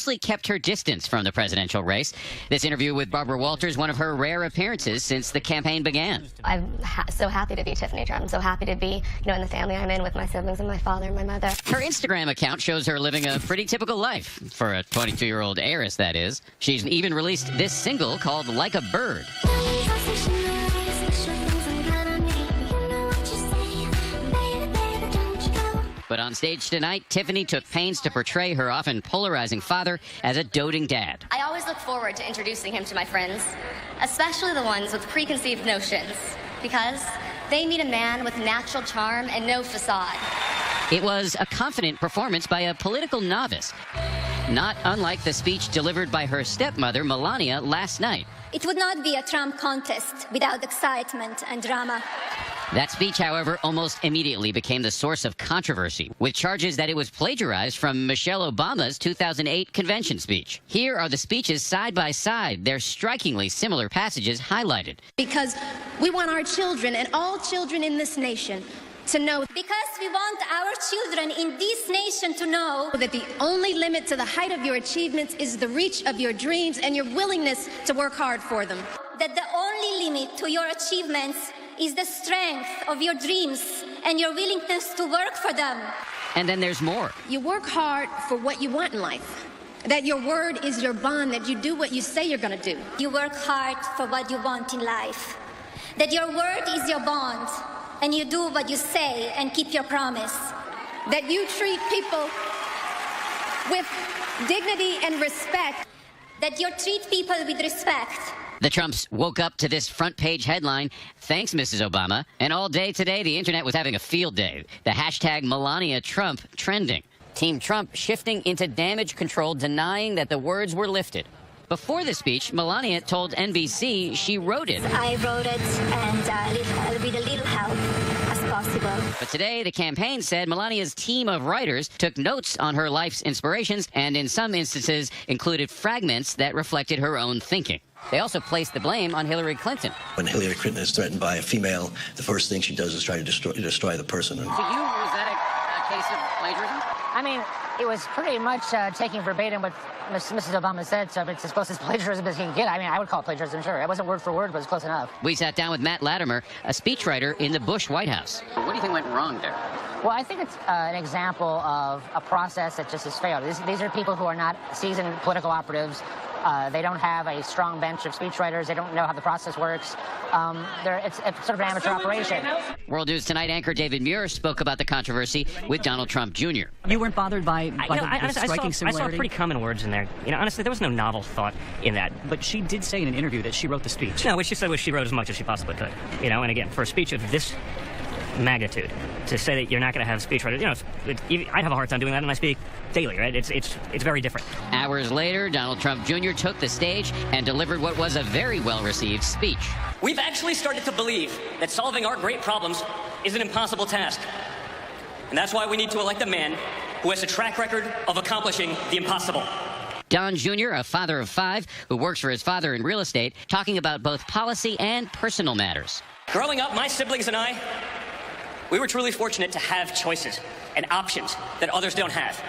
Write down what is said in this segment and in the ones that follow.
mostly kept her distance from the presidential race. This interview with Barbara Walters, one of her rare appearances since the campaign began. I'm so happy to be Tiffany Trump. I'm so happy to be, in the family I'm in with my siblings and my father and my mother. Her Instagram account shows her living a pretty typical life, for a 22-year-old heiress, that is. She's even released this single called Like a Bird. But on stage tonight, Tiffany took pains to portray her often polarizing father as a doting dad. I always look forward to introducing him to my friends, especially the ones with preconceived notions, because they meet a man with natural charm and no facade. It was a confident performance by a political novice, not unlike the speech delivered by her stepmother, Melania, last night. It would not be a Trump contest without excitement and drama. That speech, however, almost immediately became the source of controversy, with charges that it was plagiarized from Michelle Obama's 2008 convention speech. Here are the speeches side by side, their strikingly similar passages highlighted. Because we want our children and all children in this nation to know. Because we want our children in this nation to know that the only limit to the height of your achievements is the reach of your dreams and your willingness to work hard for them. That the only limit to your achievements is the strength of your dreams and your willingness to work for them. And then there's more. You work hard for what you want in life. That your word is your bond, that you do what you say you're going to do. You work hard for what you want in life. That your word is your bond, and you do what you say and keep your promise. That you treat people with dignity and respect. That you treat people with respect. The Trumps woke up to this front-page headline, "Thanks, Mrs. Obama." And all day today, the internet was having a field day. The hashtag Melania Trump trending. Team Trump shifting into damage control, denying that the words were lifted. Before the speech, Melania told NBC she wrote it. I wrote it, and with a little help as possible. But today, the campaign said Melania's team of writers took notes on her life's inspirations and in some instances included fragments that reflected her own thinking. They also placed the blame on Hillary Clinton. When Hillary Clinton is threatened by a female, the first thing she does is try to destroy the person. To you, was that a case of plagiarism? I mean, it was pretty much taking verbatim what Mrs. Obama said, so it's as close as plagiarism as you can get. I mean, I would call it plagiarism, sure. It wasn't word for word, but it's close enough. We sat down with Matt Latimer, a speechwriter in the Bush White House. What do you think went wrong there? Well, I think it's an example of a process that just has failed. These are people who are not seasoned political operatives. They don't have a strong bench of speechwriters. They don't know how the process works. It's sort of an amateur operation. World News Tonight anchor David Muir spoke about the controversy with Donald Trump Jr. You weren't bothered by the striking similarity? I saw pretty common words in there. Honestly, there was no novel thought in that. But she did say in an interview that she wrote the speech. No, what she said was she wrote as much as she possibly could. And again, for a speech of this magnitude, to say that you're not going to have speechwriters, I'd have a hard time doing that, and I speak daily, right? It's very different. Hours later, Donald Trump Jr. took the stage and delivered what was a very well-received speech. We've actually started to believe that solving our great problems is an impossible task. And that's why we need to elect a man who has a track record of accomplishing the impossible. Don Jr., a father of 5 who works for his father in real estate, talking about both policy and personal matters. Growing up, my siblings and I, we were truly fortunate to have choices and options that others don't have.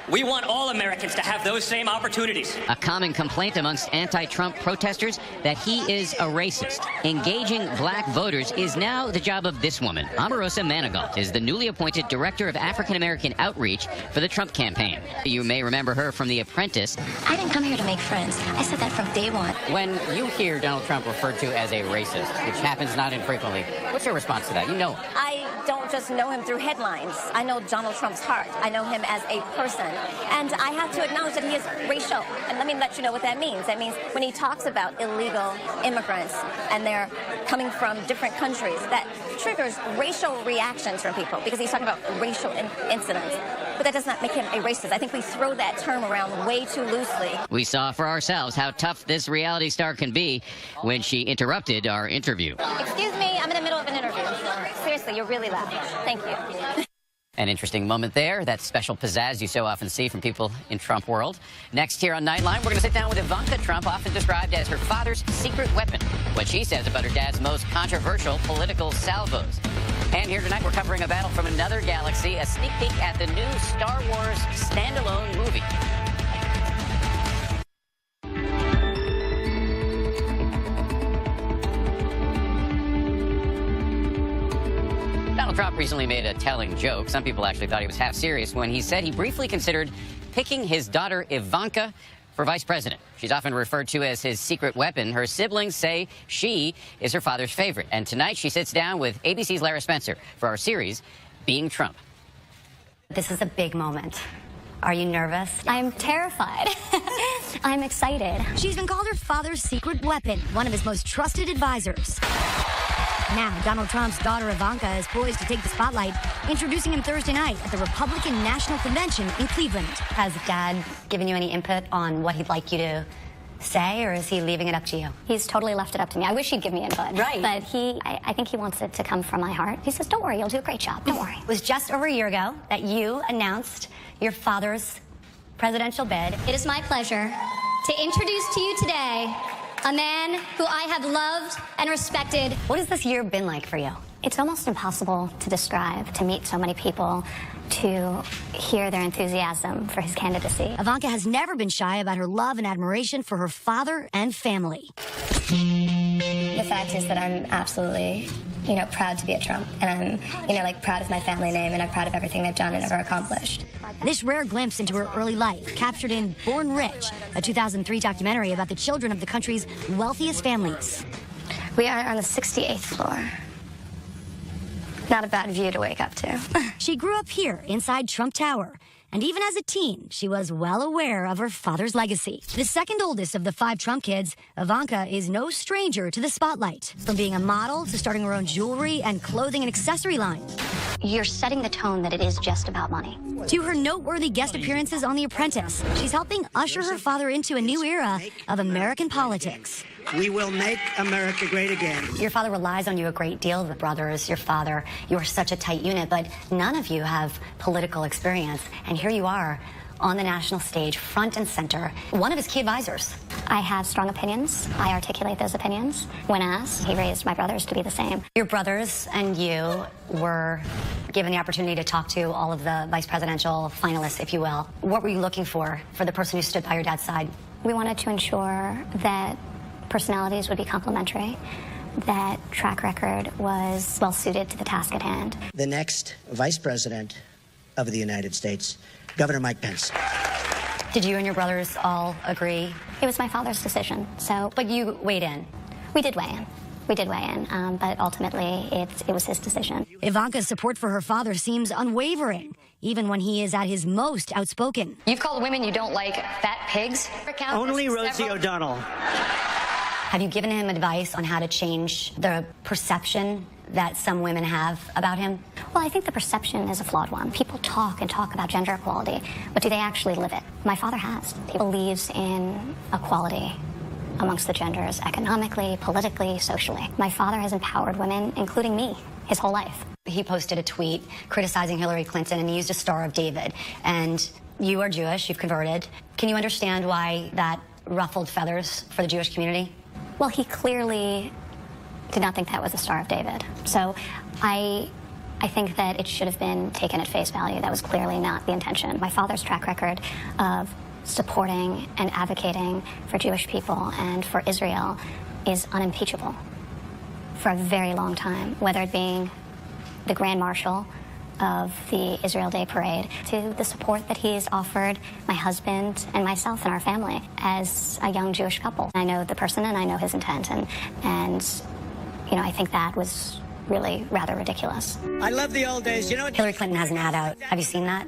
We want all Americans to have those same opportunities. A common complaint amongst anti-Trump protesters that he is a racist. Engaging black voters is now the job of this woman. Omarosa Manigault is the newly appointed Director of African-American Outreach for the Trump campaign. You may remember her from The Apprentice. I didn't come here to make friends. I said that from day one. When you hear Donald Trump referred to as a racist, which happens not infrequently, what's your response to that? You know him. I don't just know him through headlines. I know Donald Trump's heart. I know him as a person. And I have to acknowledge that he is racial. And let me let you know what that means. That means when he talks about illegal immigrants and they're coming from different countries, that triggers racial reactions from people because he's talking about racial incidents. But that does not make him a racist. I think we throw that term around way too loosely. We saw for ourselves how tough this reality star can be when she interrupted our interview. Excuse me, I'm in the middle of an interview. Seriously, you're really loud. Thank you. An interesting moment there, that special pizzazz you so often see from people in Trump world. Next here on Nightline, we're going to sit down with Ivanka Trump, often described as her father's secret weapon. What she says about her dad's most controversial political salvos. And here tonight, we're covering a battle from another galaxy, a sneak peek at the new Star Wars standalone movie. Donald Trump recently made a telling joke. Some people actually thought he was half serious when he said he briefly considered picking his daughter Ivanka for vice president. She's often referred to as his secret weapon. Her siblings say she is her father's favorite. And tonight she sits down with ABC's Lara Spencer for our series, Being Trump. This is a big moment. Are you nervous? I'm terrified. I'm excited. She's been called her father's secret weapon, one of his most trusted advisors. Now, Donald Trump's daughter Ivanka is poised to take the spotlight, introducing him Thursday night at the Republican National Convention in Cleveland. Has Dad given you any input on what he'd like you to say, or is he leaving it up to you? He's totally left it up to me. I wish he'd give me input. Right. But I think he wants it to come from my heart. He says, don't worry, you'll do a great job. Don't worry. It was just over a year ago that you announced your father's presidential bid. It is my pleasure to introduce to you today a man who I have loved and respected. What has this year been like for you? It's almost impossible to describe, to meet so many people, to hear their enthusiasm for his candidacy. Ivanka has never been shy about her love and admiration for her father and family. The fact is that I'm absolutely, proud to be a Trump. And I'm, proud of my family name, and I'm proud of everything they've done and ever accomplished. This rare glimpse into her early life, captured in Born Rich, a 2003 documentary about the children of the country's wealthiest families. We are on the 68th floor. Not a bad view to wake up to. She grew up here inside Trump Tower. And even as a teen, she was well aware of her father's legacy. The second oldest of the 5 Trump kids, Ivanka is no stranger to the spotlight. From being a model to starting her own jewelry and clothing and accessory line. You're setting the tone that it is just about money. To her noteworthy guest appearances on The Apprentice, she's helping usher her father into a new era of American politics. We will make America great again. Your father relies on you a great deal, the brothers, your father. You are such a tight unit, but none of you have political experience. And here you are on the national stage, front and center, one of his key advisors. I have strong opinions. I articulate those opinions. When asked, he raised my brothers to be the same. Your brothers and you were given the opportunity to talk to all of the vice presidential finalists, if you will. What were you looking for the person who stood by your dad's side? We wanted to ensure that personalities would be complementary, that track record was well suited to the task at hand. The next vice president of the United States, Governor Mike Pence. Did you and your brothers all agree? It was my father's decision, so... But you weighed in. We did weigh in. But ultimately, it was his decision. Ivanka's support for her father seems unwavering, even when he is at his most outspoken. You've called women you don't like fat pigs? Only Rosie O'Donnell. Have you given him advice on how to change the perception that some women have about him? Well, I think the perception is a flawed one. People talk and talk about gender equality, but do they actually live it? My father has. He believes in equality amongst the genders, economically, politically, socially. My father has empowered women, including me, his whole life. He posted a tweet criticizing Hillary Clinton, and he used a Star of David. And you are Jewish, you've converted. Can you understand why that ruffled feathers for the Jewish community? Well, he clearly did not think that was the Star of David. So I think that it should have been taken at face value. That was clearly not the intention. My father's track record of supporting and advocating for Jewish people and for Israel is unimpeachable for a very long time, whether it being the Grand Marshal of the Israel Day Parade to the support that he's offered my husband and myself and our family as a young Jewish couple. I know the person and I know his intent, and I think that was really rather ridiculous. I love the old days. Hillary Clinton has an ad out. Have you seen that?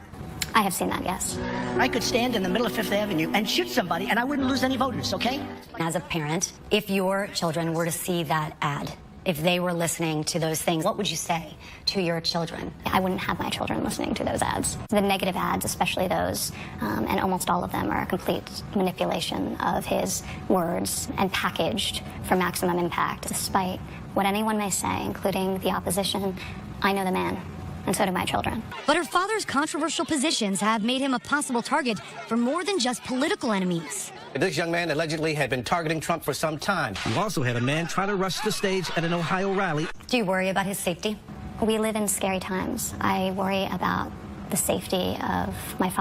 I have seen that, yes. I could stand in the middle of Fifth Avenue and shoot somebody and I wouldn't lose any voters, okay? As a parent, if your children were to see that ad, if they were listening to those things, what would you say to your children? I wouldn't have my children listening to those ads. The negative ads, especially those, and almost all of them, are a complete manipulation of his words and packaged for maximum impact. Despite what anyone may say, including the opposition, I know the man, and so do my children. But her father's controversial positions have made him a possible target for more than just political enemies. This young man allegedly had been targeting Trump for some time. You also had a man try to rush the stage at an Ohio rally. Do you worry about his safety? We live in scary times. I worry about the safety of my father.